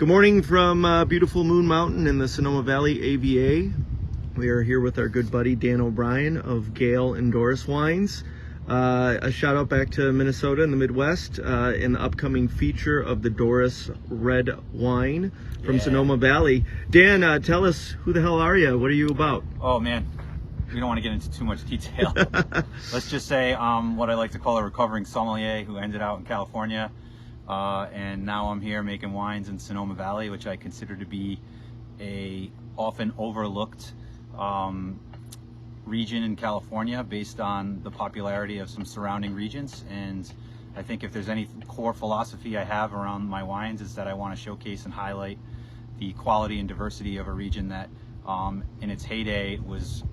Good morning from beautiful Moon Mountain in the Sonoma Valley AVA. We are here with our good buddy Dan O'Brien of Gale and Doris Wines. A shout out back to Minnesota in the Midwest in the upcoming feature of the Doris red wine from Sonoma Valley. Dan, tell us, who the hell are you? What are you about? Oh man, we don't want to get into too much detail. Let's just say what I like to call a recovering sommelier who ended out in California. And now I'm here making wines in Sonoma Valley, which I consider to be a often overlooked region in California based on the popularity of some surrounding regions. And I think if there's any core philosophy I have around my wines is that I want to showcase and highlight the quality and diversity of a region that in its heyday was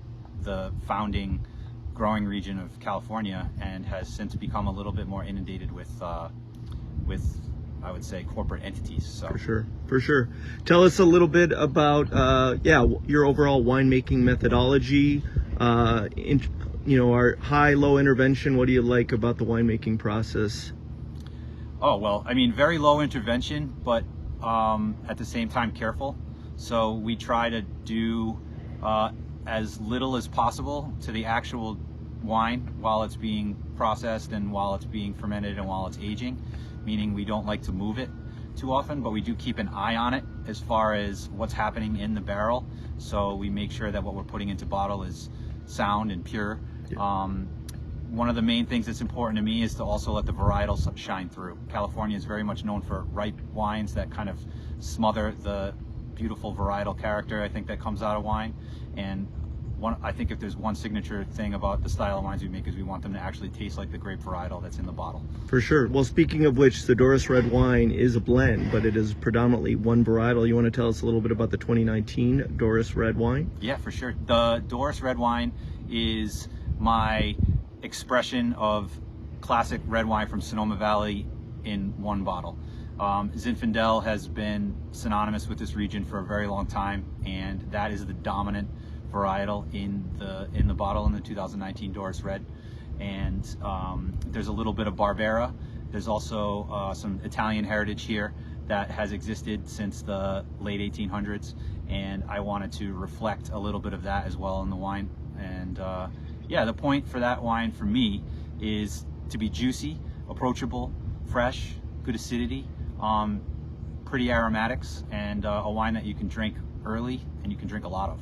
the founding growing region of California and has since become a little bit more inundated with I would say our entities. So for sure. Tell us a little bit about your overall winemaking methodology. Our high-low intervention. What do you like about the winemaking process? Oh well, I mean, very low intervention, but at the same time careful. So we try to do as little as possible to the actual wine while it's being processed and while it's being fermented and while it's aging. Meaning we don't like to move it too often, but we do keep an eye on it as far as what's happening in the barrel. So we make sure that what we're putting into bottle is sound and pure. Yeah. One of the main things that's important to me is to also let the varietals shine through. California is very much known for ripe wines that kind of smother the beautiful varietal character I think that comes out of wine. And I think if there's one signature thing about the style of wines we make is we want them to actually taste like the grape varietal that's in the bottle. For sure. Well, speaking of which, the Doris red wine is a blend, but it is predominantly one varietal. You want to tell us a little bit about the 2019 Doris red wine? Yeah, for sure. The Doris red wine is my expression of classic red wine from Sonoma Valley in one bottle. Zinfandel has been synonymous with this region for a very long time, and that is the dominant varietal in the bottle in the 2019 Doris red. And there's a little bit of Barbera. There's also some Italian heritage here that has existed since the late 1800s, and I wanted to reflect a little bit of that as well in the wine. And the point for that wine for me is to be juicy, approachable, fresh, good acidity, pretty aromatics, and a wine that you can drink early and you can drink a lot of.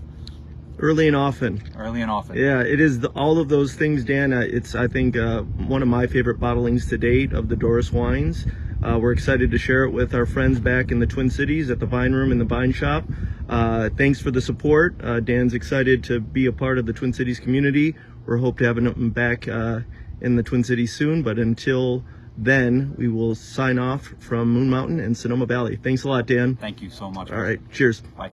Early and often. Early and often. Yeah, it is all of those things, Dan. It's, I think, one of my favorite bottlings to date of the Doris wines. We're excited to share it with our friends back in the Twin Cities at the Vine Room and the Vine Shop. Thanks for the support. Dan's excited to be a part of the Twin Cities community. We're hope to have him back in the Twin Cities soon, but until then, we will sign off from Moon Mountain and Sonoma Valley. Thanks a lot, Dan. Thank you so much. All right, cheers. Bye.